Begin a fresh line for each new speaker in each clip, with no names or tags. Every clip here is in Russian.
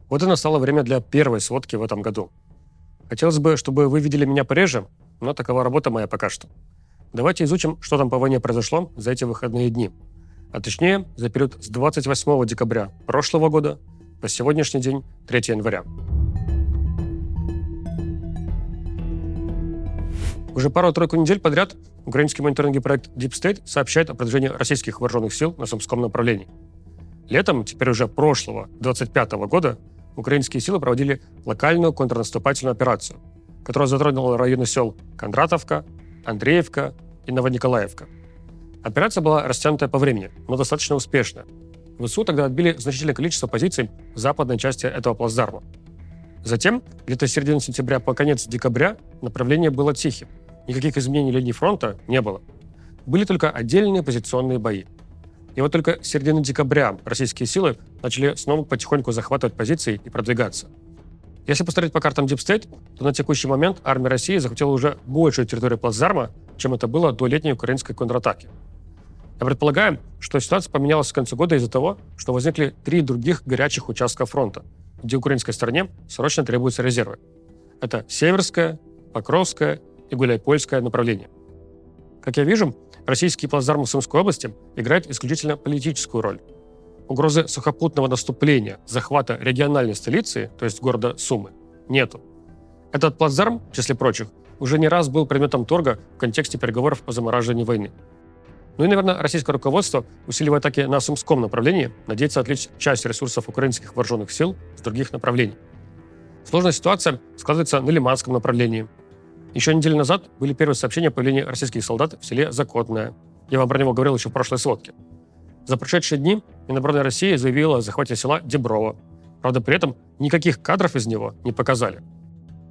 Вот и настало время для первой сводки в этом году. Хотелось бы, чтобы вы видели меня пореже, но такова работа моя пока что. Давайте изучим, что там по войне произошло за эти выходные дни. А точнее, за период с 28 декабря прошлого года по сегодняшний день, 3 января. Уже пару-тройку недель подряд украинский мониторинговый проект Deep State сообщает о продвижении российских вооруженных сил на Сумском направлении. Летом, теперь уже прошлого, 25 года, украинские силы проводили локальную контрнаступательную операцию, которая затронула районы сел Кондратовка, Андреевка и Новониколаевка. Операция была растянутая по времени, но достаточно успешная. ВСУ тогда отбили значительное количество позиций в западной части этого плацдарма. Затем, где-то с середины сентября по конец декабря, направление было тихим. Никаких изменений линии фронта не было. Были только отдельные позиционные бои. И вот только с середины декабря российские силы начали снова потихоньку захватывать позиции и продвигаться. Если посмотреть по картам Deep State, то на текущий момент армия России захватила уже большую территорию плацдарма, чем это было до летней украинской контратаки. Я предполагаю, что ситуация поменялась к концу года из-за того, что возникли 3 других горячих участка фронта, где украинской стороне срочно требуются резервы. Это Северское, Покровское и Гуляйпольское направление. Как я вижу, российский плацдарм в Сумской области играет исключительно политическую роль. Угрозы сухопутного наступления, захвата региональной столицы, то есть города Сумы, нету. Этот плацдарм, в числе прочих, уже не раз был предметом торга в контексте переговоров о замораживании войны. Ну и, наверное, российское руководство, усиливая атаки на Сумском направлении, надеется отвлечь часть ресурсов украинских вооруженных сил с других направлений. Сложная ситуация складывается на Лиманском направлении. Еще неделю назад были первые сообщения о появлении российских солдат в селе Закотное. Я вам про него говорил еще в прошлой сводке. За прошедшие дни Минобороны России заявила о захвате села Деброво. Правда, при этом никаких кадров из него не показали.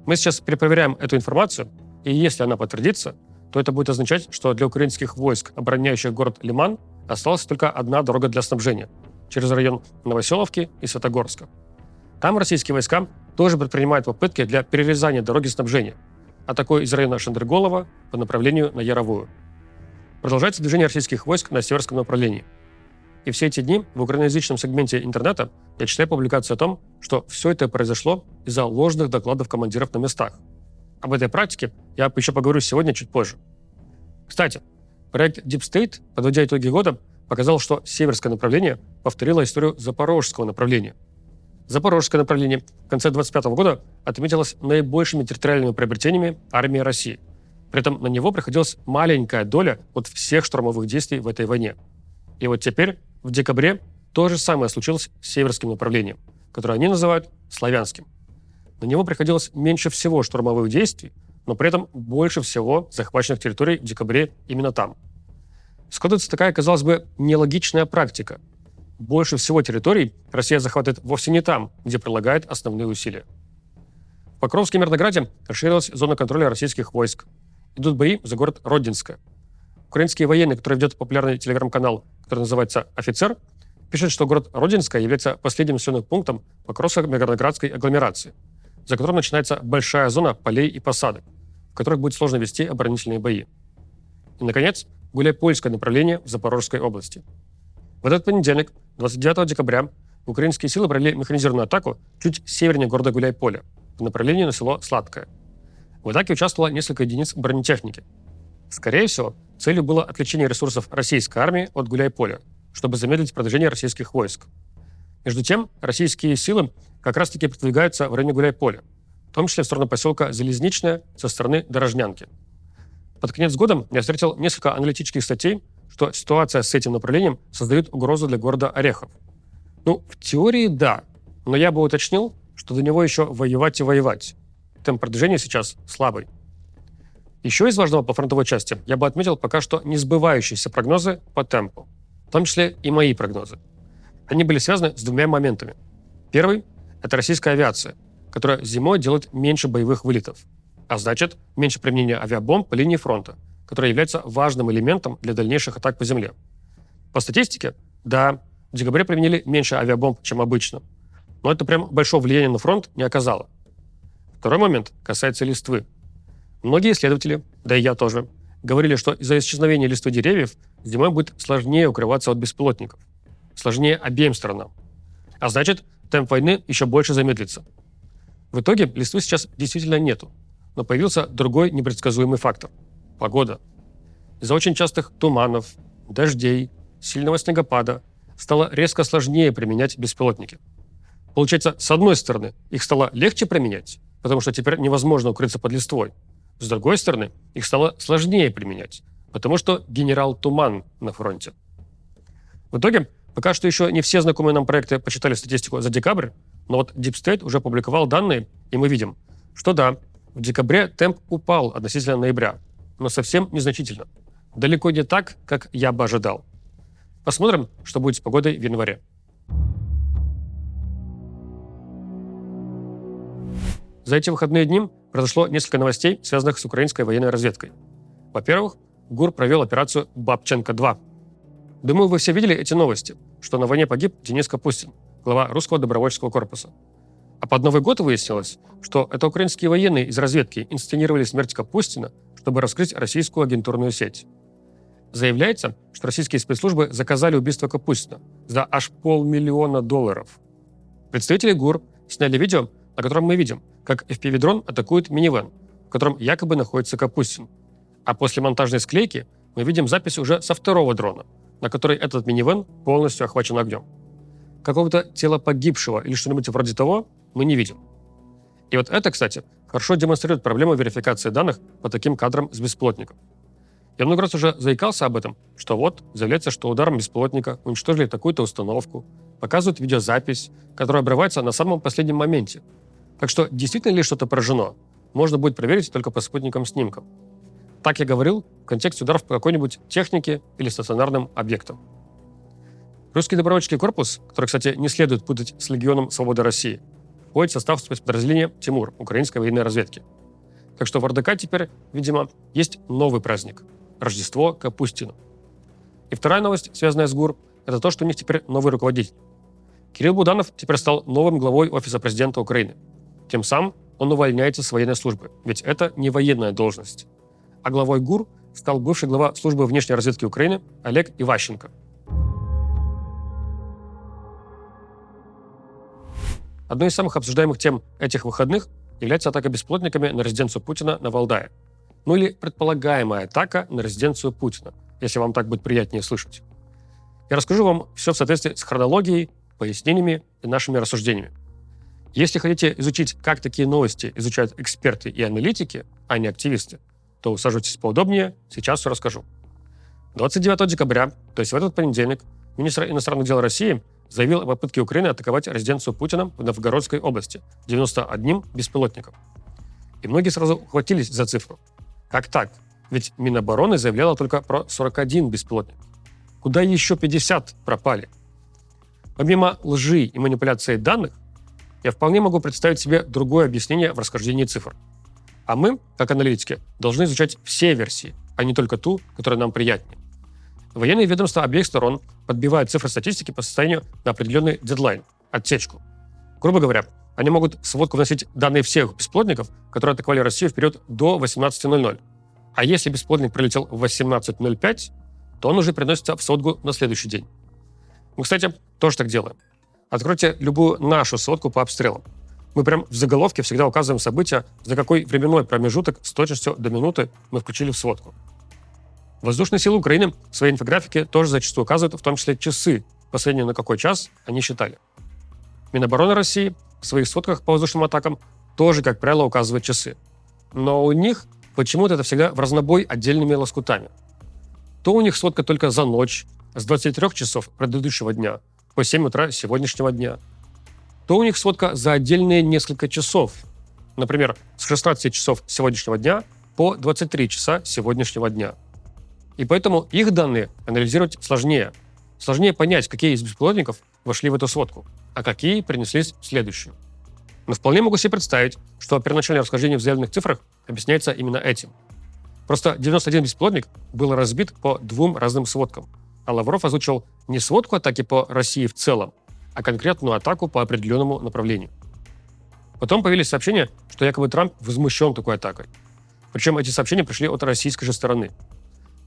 Мы сейчас перепроверяем эту информацию, и если она подтвердится, то это будет означать, что для украинских войск, обороняющих город Лиман, осталась только одна дорога для снабжения – через район Новоселовки и Святогорска. Там российские войска тоже предпринимают попытки для перерезания дороги снабжения, атакуя из района Шандерголова по направлению на Яровую. Продолжается движение российских войск на северском направлении. И все эти дни в украиноязычном сегменте интернета я читаю публикации о том, что все это произошло из-за ложных докладов командиров на местах. Об этой практике я еще поговорю сегодня чуть позже. Кстати, проект Deep State, подводя итоги года, показал, что северское направление повторило историю запорожского направления. Запорожское направление в конце 2025 года отметилось наибольшими территориальными приобретениями армии России. При этом на него приходилась маленькая доля от всех штурмовых действий в этой войне. И вот теперь, в декабре, то же самое случилось с северским направлением, которое они называют славянским. На него приходилось меньше всего штурмовых действий, но при этом больше всего захваченных территорий в декабре именно там. Складывается такая, казалось бы, нелогичная практика. Больше всего территорий Россия захватывает вовсе не там, где прилагает основные усилия. В Покровске и Мирнограде расширилась зона контроля российских войск. Идут бои за город Родинское. Украинские военные, которые ведут популярный телеграм-канал, который называется «Офицер», пишут, что город Родинское является последним населенным пунктом Покровско-Мирноградской агломерации, за которым начинается большая зона полей и посадок, в которых будет сложно вести оборонительные бои. И, наконец, Гуляйпольское направление в Запорожской области. В этот понедельник, 29 декабря, украинские силы провели механизированную атаку чуть севернее города Гуляйполя по направлению на село Сладкое. В атаке участвовало несколько единиц бронетехники. Скорее всего, целью было отвлечение ресурсов российской армии от Гуляйполя, чтобы замедлить продвижение российских войск. Между тем, российские силы как раз-таки продвигаются в районе Гуляйполя, в том числе в сторону поселка Залезничное со стороны Дорожнянки. Под конец года я встретил несколько аналитических статей, что ситуация с этим направлением создает угрозу для города Орехов. Ну, в теории да, но я бы уточнил, что до него еще воевать и воевать. Темп продвижения сейчас слабый. Еще из важного по фронтовой части я бы отметил пока что не сбывающиеся прогнозы по темпу, в том числе и мои прогнозы. Они были связаны с 2 моментами. Первый – это российская авиация, которая зимой делает меньше боевых вылетов, а значит, меньше применения авиабомб по линии фронта, которая является важным элементом для дальнейших атак по земле. По статистике, да, в декабре применили меньше авиабомб, чем обычно, но это прям большого влияния на фронт не оказало. Второй момент касается листвы. Многие исследователи, да и я тоже, говорили, что из-за исчезновения листвы деревьев зимой будет сложнее укрываться от беспилотников. Сложнее обеим сторонам. А значит, темп войны еще больше замедлится. В итоге листвы сейчас действительно нету, но появился другой непредсказуемый фактор – погода. Из-за очень частых туманов, дождей, сильного снегопада стало резко сложнее применять беспилотники. Получается, с одной стороны, их стало легче применять, потому что теперь невозможно укрыться под листвой. С другой стороны, их стало сложнее применять, потому что генерал Туман на фронте. В итоге, пока что еще не все знакомые нам проекты почитали статистику за декабрь, но вот Deep State уже опубликовал данные, и мы видим, что да, в декабре темп упал относительно ноября, но совсем незначительно. Далеко не так, как я бы ожидал. Посмотрим, что будет с погодой в январе. За эти выходные дни произошло несколько новостей, связанных с украинской военной разведкой. Во-первых, ГУР провел операцию «Бабченко-2». Думаю, вы все видели эти новости, что на войне погиб Денис Капустин, глава русского добровольческого корпуса. А под Новый год выяснилось, что это украинские военные из разведки инсценировали смерть Капустина, чтобы раскрыть российскую агентурную сеть. Заявляется, что российские спецслужбы заказали убийство Капустина за аж $500 000. Представители ГУР сняли видео, на котором мы видим, как FPV-дрон атакует минивэн, в котором якобы находится Капустин. А после монтажной склейки мы видим запись уже со второго дрона, на которой этот минивэн полностью охвачен огнем. Какого-то тела погибшего или что-нибудь вроде того мы не видим. И вот это, кстати, хорошо демонстрирует проблему верификации данных по таким кадрам с беспилотников. Я много раз уже заикался об этом, что вот заявляется, что ударом беспилотника уничтожили такую-то установку, показывают видеозапись, которая обрывается на самом последнем моменте. Так что действительно ли что-то поражено, можно будет проверить только по спутниковым снимкам. Так я говорил в контексте ударов по какой-нибудь технике или стационарным объектам. Русский добровольческий корпус, который, кстати, не следует путать с Легионом Свободы России, входит в состав спецподразделения «Тимур» украинской военной разведки. Так что в РДК теперь, видимо, есть новый праздник – Рождество Капустину. И вторая новость, связанная с ГУР, это то, что у них теперь новый руководитель. Кирилл Буданов теперь стал новым главой Офиса президента Украины. Тем самым он увольняется с военной службы, ведь это не военная должность. А главой ГУР стал бывший глава службы внешней разведки Украины Олег Иващенко. Одной из самых обсуждаемых тем этих выходных является атака беспилотниками на резиденцию Путина на Валдае. Ну или предполагаемая атака на резиденцию Путина, если вам так будет приятнее слышать. Я расскажу вам все в соответствии с хронологией, пояснениями и нашими рассуждениями. Если хотите изучить, как такие новости изучают эксперты и аналитики, а не активисты, то усаживайтесь поудобнее, сейчас все расскажу. 29 декабря, то есть в этот понедельник, министр иностранных дел России заявил о попытке Украины атаковать резиденцию Путина в Новгородской области 91 беспилотником. И многие сразу ухватились за цифру. Как так? Ведь Минобороны заявляла только про 41 беспилотник. Куда еще 50 пропали? Помимо лжи и манипуляции данных, я вполне могу представить себе другое объяснение в расхождении цифр. А мы, как аналитики, должны изучать все версии, а не только ту, которая нам приятнее. Военные ведомства обеих сторон подбивают цифры статистики по состоянию на определенный дедлайн, отсечку. Грубо говоря, они могут в сводку вносить данные всех беспилотников, которые атаковали Россию в период до 18:00. А если беспилотник прилетел в 18:05, то он уже приносится в сводку на следующий день. Мы, кстати, тоже так делаем. Откройте любую нашу сводку по обстрелам. Мы прям в заголовке всегда указываем события, за какой временной промежуток с точностью до минуты мы включили в сводку. Воздушные силы Украины в своей инфографике тоже зачастую указывают, в том числе часы, последние на какой час они считали. Минобороны России в своих сводках по воздушным атакам тоже, как правило, указывает часы. Но у них почему-то это всегда в разнобой отдельными лоскутами. То у них сводка только за ночь, с 23 часов предыдущего дня по 7 утра сегодняшнего дня. То у них сводка за отдельные несколько часов. Например, с 16 часов сегодняшнего дня по 23 часа сегодняшнего дня. И поэтому их данные анализировать сложнее. Сложнее понять, какие из беспилотников вошли в эту сводку, а какие перенеслись в следующую. Но вполне могу себе представить, что первоначальное расхождение в заявленных цифрах объясняется именно этим. Просто 91 беспилотник был разбит по двум разным сводкам, а Лавров озвучил не сводку атаки по России в целом, а конкретную атаку по определенному направлению. Потом появились сообщения, что якобы Трамп возмущен такой атакой. Причем эти сообщения пришли от российской же стороны.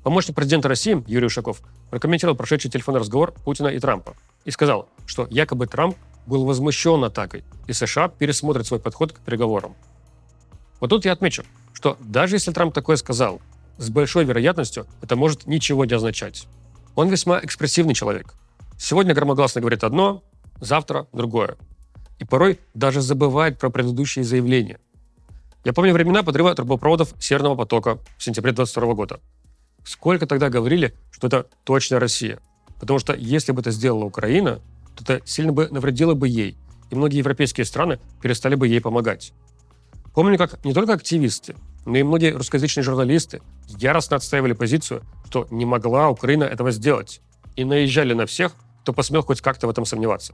Помощник президента России Юрий Ушаков прокомментировал прошедший телефонный разговор Путина и Трампа и сказал, что якобы Трамп был возмущен атакой, и США пересмотрят свой подход к переговорам. Вот тут я отмечу, что даже если Трамп такое сказал, с большой вероятностью это может ничего не означать. Он весьма экспрессивный человек. Сегодня громогласно говорит одно, завтра другое. И порой даже забывает про предыдущие заявления. Я помню времена подрыва трубопроводов Северного потока в сентябре 2022 года. Сколько тогда говорили, что это точно Россия. Потому что если бы это сделала Украина, то это сильно бы навредило бы ей, и многие европейские страны перестали бы ей помогать. Помню, как не только активисты, но и многие русскоязычные журналисты яростно отстаивали позицию, что не могла Украина этого сделать, и наезжали на всех, кто посмел хоть как-то в этом сомневаться.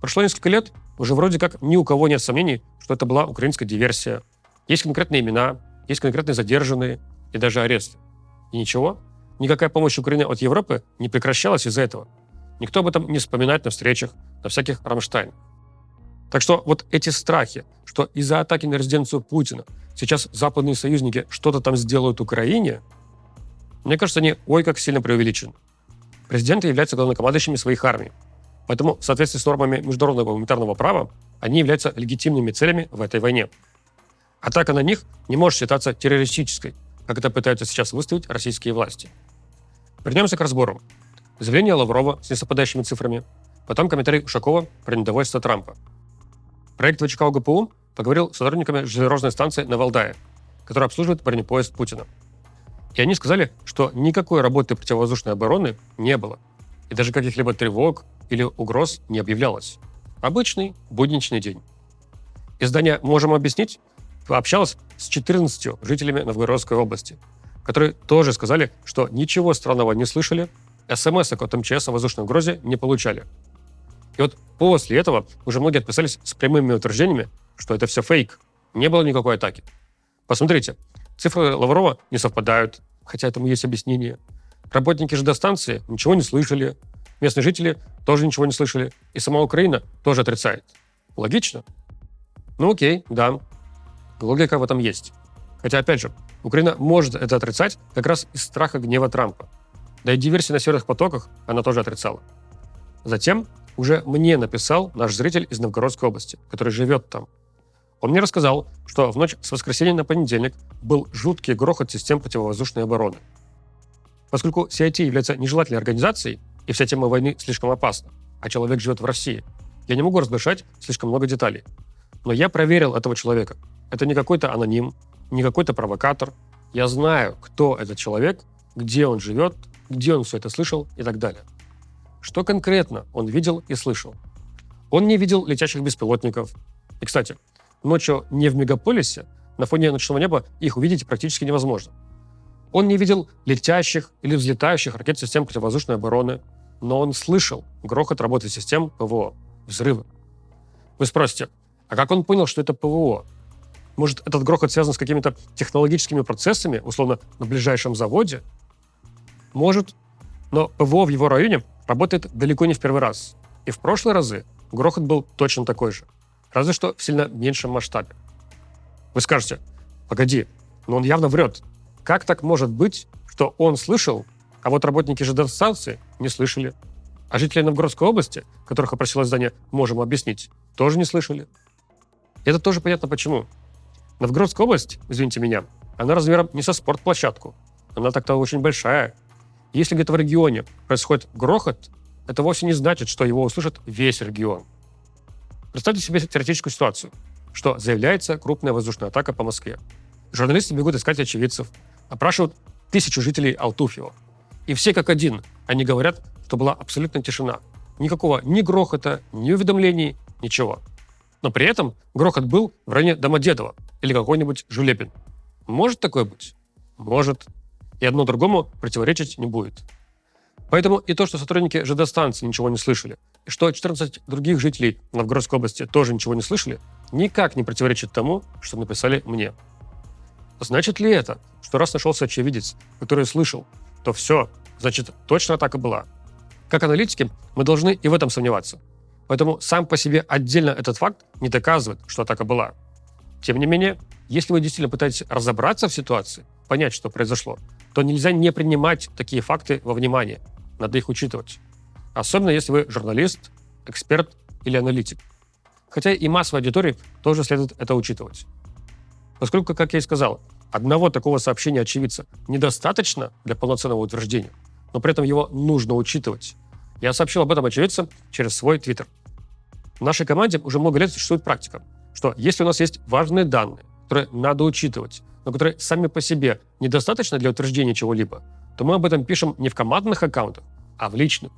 Прошло несколько лет, уже вроде как ни у кого нет сомнений, что это была украинская диверсия. Есть конкретные имена, есть конкретные задержанные и даже аресты. И ничего, никакая помощь Украине от Европы не прекращалась из-за этого. Никто об этом не вспоминает на встречах, на всяких Рамштайнах. Так что вот эти страхи, что из-за атаки на резиденцию Путина сейчас западные союзники что-то там сделают Украине, мне кажется, они ой как сильно преувеличены. Президенты являются главнокомандующими своих армий. Поэтому в соответствии с нормами международного гуманитарного права они являются легитимными целями в этой войне. Атака на них не может считаться террористической, как это пытаются сейчас выставить российские власти. Вернемся к разбору. Заявление Лаврова с несовпадающими цифрами, потом комментарий Ушакова про недовольство Трампа. Проект ВЧК ОГПУ поговорил с сотрудниками железнодорожной станции на Валдае, которая обслуживает бронепоезд Путина. И они сказали, что никакой работы противовоздушной обороны не было, и даже каких-либо тревог или угроз не объявлялось. Обычный будничный день. Издание «Можем объяснить» пообщалось с 14 жителями Новгородской области, которые тоже сказали, что ничего странного не слышали, СМС-ок от МЧС о воздушной угрозе не получали. И вот после этого уже многие отписались с прямыми утверждениями, что это все фейк, не было никакой атаки. Посмотрите, цифры Лаврова не совпадают, хотя этому есть объяснение. Работники ЖД-станции ничего не слышали, местные жители тоже ничего не слышали, и сама Украина тоже отрицает. Логично? Ну окей, да, логика в этом есть. Хотя, опять же, Украина может это отрицать как раз из страха гнева Трампа. Да и диверсии на северных потоках она тоже отрицала. Затем уже мне написал наш зритель из Новгородской области, который живет там. Он мне рассказал, что в ночь с воскресенья на понедельник был жуткий грохот систем противовоздушной обороны. Поскольку CIT является нежелательной организацией, и вся тема войны слишком опасна, а человек живет в России, я не могу разглашать слишком много деталей. Но я проверил этого человека. Это не какой-то аноним, не какой-то провокатор. Я знаю, кто этот человек, где он живет, где он все это слышал и так далее. Что конкретно он видел и слышал? Он не видел летящих беспилотников. И, кстати, ночью не в мегаполисе, на фоне ночного неба их увидеть практически невозможно. Он не видел летящих или взлетающих ракет систем противовоздушной обороны, но он слышал грохот работы систем ПВО, взрывы. Вы спросите, а как он понял, что это ПВО? Может, этот грохот связан с какими-то технологическими процессами, условно, на ближайшем заводе? Может, но ПВО в его районе работает далеко не в первый раз. И в прошлые разы грохот был точно такой же, разве что в сильно меньшем масштабе. Вы скажете, погоди, но он явно врет. Как так может быть, что он слышал, а вот работники ЖД-станции не слышали? А жители Новгородской области, которых опросило издание «Можем объяснить», тоже не слышали. И это тоже понятно почему. Новгородская область, извините меня, она размером не со спортплощадку. Она так-то очень большая. И если где-то в регионе происходит грохот, это вовсе не значит, что его услышит весь регион. Представьте себе теоретическую ситуацию, что заявляется крупная воздушная атака по Москве. Журналисты бегут искать очевидцев, опрашивают 1000 жителей Алтуфьева. И все как один, они говорят, что была абсолютная тишина. Никакого ни грохота, ни уведомлений, ничего. Но при этом грохот был в районе Домодедово или какой-нибудь Жулебин. Может такое быть? Может. И одно другому противоречить не будет. Поэтому и то, что сотрудники ЖД-станции ничего не слышали, и что 14 других жителей Новгородской области тоже ничего не слышали, никак не противоречит тому, что написали мне. Значит ли это, что раз нашелся очевидец, который слышал, то все, значит, точно атака была? Как аналитики, мы должны и в этом сомневаться. Поэтому сам по себе отдельно этот факт не доказывает, что атака была. Тем не менее, если вы действительно пытаетесь разобраться в ситуации, понять, что произошло, то нельзя не принимать такие факты во внимание. Надо их учитывать. Особенно если вы журналист, эксперт или аналитик. Хотя и массовой аудитории тоже следует это учитывать. Поскольку, как я и сказал, одного такого сообщения очевидца недостаточно для полноценного утверждения, но при этом его нужно учитывать. Я сообщил об этом очевидцам через свой твиттер. В нашей команде уже много лет существует практика, что если у нас есть важные данные, которые надо учитывать, но которые сами по себе недостаточно для утверждения чего-либо, то мы об этом пишем не в командных аккаунтах, а в личных,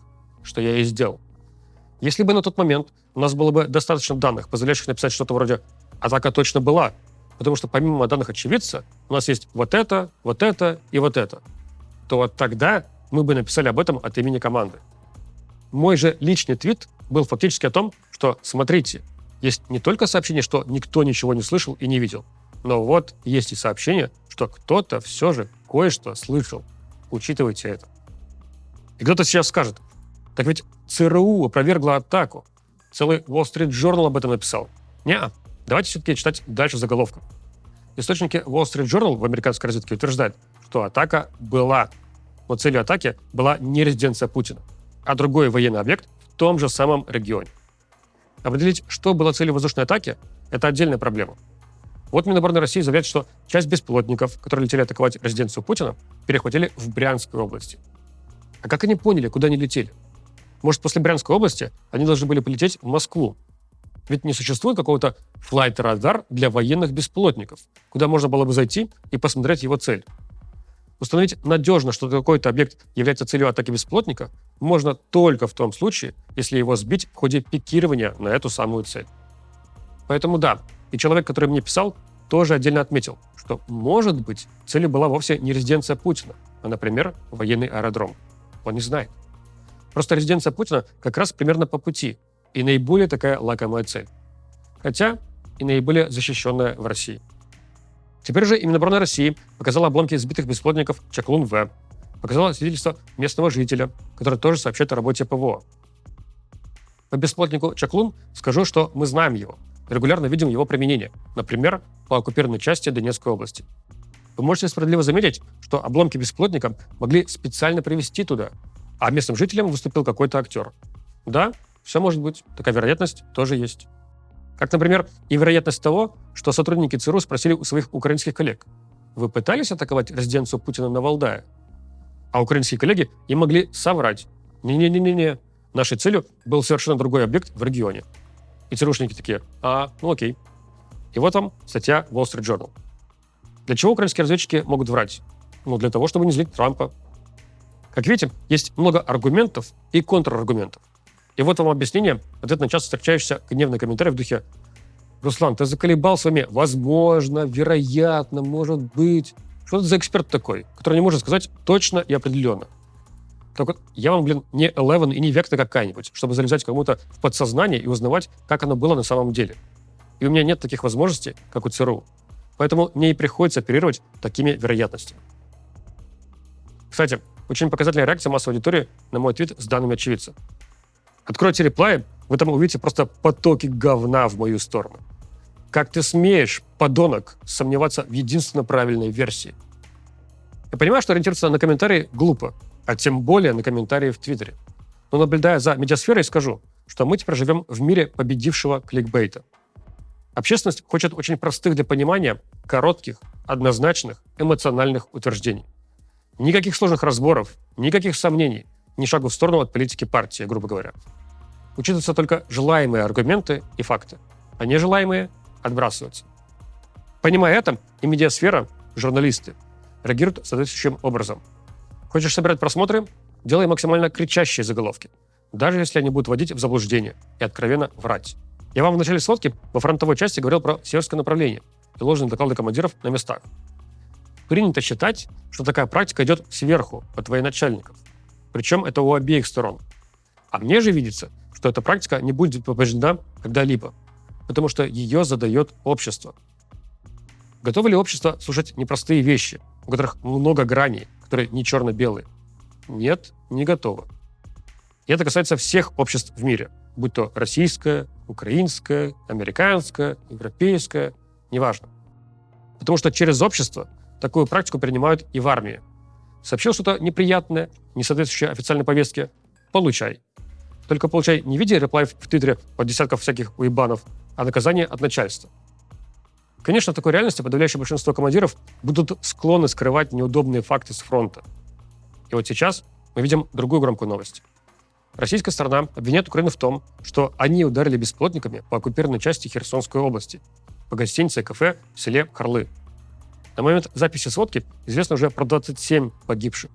что я и сделал. Если бы на тот момент у нас было бы достаточно данных, позволяющих написать что-то вроде «атака точно была», потому что помимо данных очевидца у нас есть вот это и вот это, то вот тогда мы бы написали об этом от имени команды. Мой же личный твит был фактически о том, что, смотрите, есть не только сообщение, что никто ничего не слышал и не видел, но вот есть и сообщение, что кто-то все же кое-что слышал. Учитывайте это. И кто-то сейчас скажет, так ведь ЦРУ опровергла атаку. Целый Wall Street Journal об этом написал. Неа, давайте все-таки читать дальше заголовков. Источники Wall Street Journal в американской разведке утверждают, что атака была, но целью атаки была не резиденция Путина, а другой военный объект в том же самом регионе. Определить, что было целью воздушной атаки, это отдельная проблема. Вот Минобороны России заявляет, что часть беспилотников, которые летели атаковать резиденцию Путина, перехватили в Брянской области. А как они поняли, куда они летели? Может, после Брянской области они должны были полететь в Москву? Ведь не существует какого-то флайт-радар для военных беспилотников, куда можно было бы зайти и посмотреть его цель. Установить надежно, что какой-то объект является целью атаки беспилотника, можно только в том случае, если его сбить в ходе пикирования на эту самую цель. Поэтому да, и человек, который мне писал, тоже отдельно отметил, что, может быть, целью была вовсе не резиденция Путина, а, например, военный аэродром. Он не знает. Просто резиденция Путина как раз примерно по пути, и наиболее такая лакомая цель. Хотя и наиболее защищенная в России. Теперь же и Минобороны России показала обломки сбитых беспилотников Чаклун-В, показала свидетельство местного жителя, который тоже сообщает о работе ПВО. По беспилотнику Чаклун скажу, что мы знаем его, регулярно видим его применение, например, по оккупированной части Донецкой области. Вы можете справедливо заметить, что обломки беспилотника могли специально привезти туда, а местным жителям выступил какой-то актер. Да, все может быть, такая вероятность тоже есть. Как, например, и вероятность того, что сотрудники ЦРУ спросили у своих украинских коллег: «Вы пытались атаковать резиденцию Путина на Валдае?» А украинские коллеги им могли соврать: «Не-не-не-не, нашей целью был совершенно другой объект в регионе». И ЦРУшники такие: ну окей. И вот вам статья Wall Street Journal. Для чего украинские разведчики могут врать? Для того, чтобы не злить Трампа. Как видите, есть много аргументов и контраргументов. И вот вам объяснение, ответ на часто встречающийся гневный комментарий в духе: «Руслан, ты заколебал с вами возможно, вероятно, может быть». Что это за эксперт такой, который не может сказать точно и определенно? Так вот, я вам, не Eleven и не Векта какая-нибудь, чтобы залезать кому-то в подсознание и узнавать, как оно было на самом деле. И у меня нет таких возможностей, как у ЦРУ. Поэтому мне и приходится оперировать такими вероятностями. Кстати, очень показательная реакция массовой аудитории на мой твит с данными очевидца. Откройте реплай, вы там увидите просто потоки говна в мою сторону. Как ты смеешь, подонок, сомневаться в единственно правильной версии? Я понимаю, что ориентироваться на комментарии глупо, а тем более на комментарии в Твиттере. Но наблюдая за медиасферой, скажу, что мы теперь живем в мире победившего кликбейта. Общественность хочет очень простых для понимания, коротких, однозначных, эмоциональных утверждений. Никаких сложных разборов, никаких сомнений, ни шагу в сторону от политики партии, грубо говоря. Учитываются только желаемые аргументы и факты, а нежелаемые отбрасываются. Понимая это, и медиасфера, журналисты, реагируют соответствующим образом. Хочешь собирать просмотры? Делай максимально кричащие заголовки, даже если они будут вводить в заблуждение и откровенно врать. Я вам в начале сводки во фронтовой части говорил про северское направление и ложные доклады командиров на местах. Принято считать, что такая практика идет сверху, от военачальников. Причем это у обеих сторон. А мне же видится, что эта практика не будет побеждена когда-либо, потому что ее задает общество. Готово ли общество слушать непростые вещи, у которых много граней, которые не черно-белые? Нет, не готово. И это касается всех обществ в мире, будь то российское, украинское, американское, европейское, неважно. Потому что через общество такую практику принимают и в армии. Сообщил что-то неприятное, не соответствующее официальной повестке — получай. Только, получай, не в виде реплаев в Твиттере от десятков всяких уебанов, а наказание от начальства. Конечно, в такой реальности подавляющее большинство командиров будут склонны скрывать неудобные факты с фронта. И вот сейчас мы видим другую громкую новость. Российская сторона обвиняет Украину в том, что они ударили беспилотниками по оккупированной части Херсонской области, по гостинице и кафе в селе Харлы. На момент записи сводки известно уже про 27 погибших.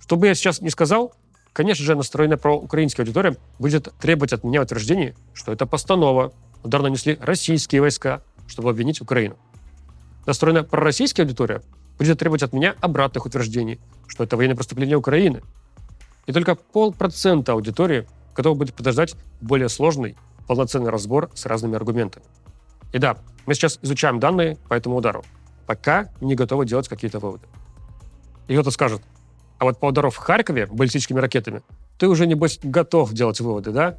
Что бы я сейчас ни сказал, конечно же, настроенная проукраинская аудитория будет требовать от меня утверждений, что это постанова, удар нанесли российские войска, чтобы обвинить Украину. Настроенная пророссийская аудитория будет требовать от меня обратных утверждений, что это военное преступление Украины. И только 0,5% аудитории готовы будет подождать более сложный, полноценный разбор с разными аргументами. И да, мы сейчас изучаем данные по этому удару, пока не готовы делать какие-то выводы. И кто-то скажет, а вот по удару в Харькове баллистическими ракетами ты уже, небось, готов делать выводы, да?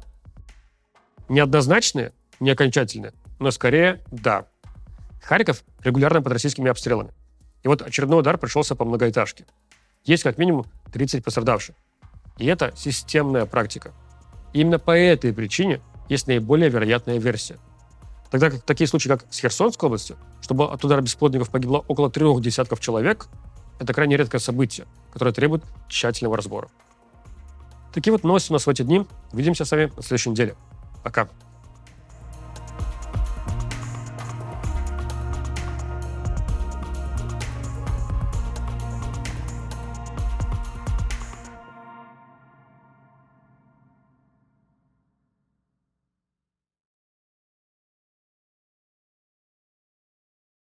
Неоднозначные, не окончательные, но скорее да. Харьков регулярно под российскими обстрелами. И вот очередной удар пришелся по многоэтажке. Есть как минимум 30 пострадавших. И это системная практика. И именно по этой причине есть наиболее вероятная версия. Тогда как такие случаи, как с Херсонской областью, чтобы от удара беспилотников погибло около 3 десятков человек, это крайне редкое событие, которое требует тщательного разбора. Такие вот новости у нас в эти дни. Увидимся с вами на следующей неделе. Пока.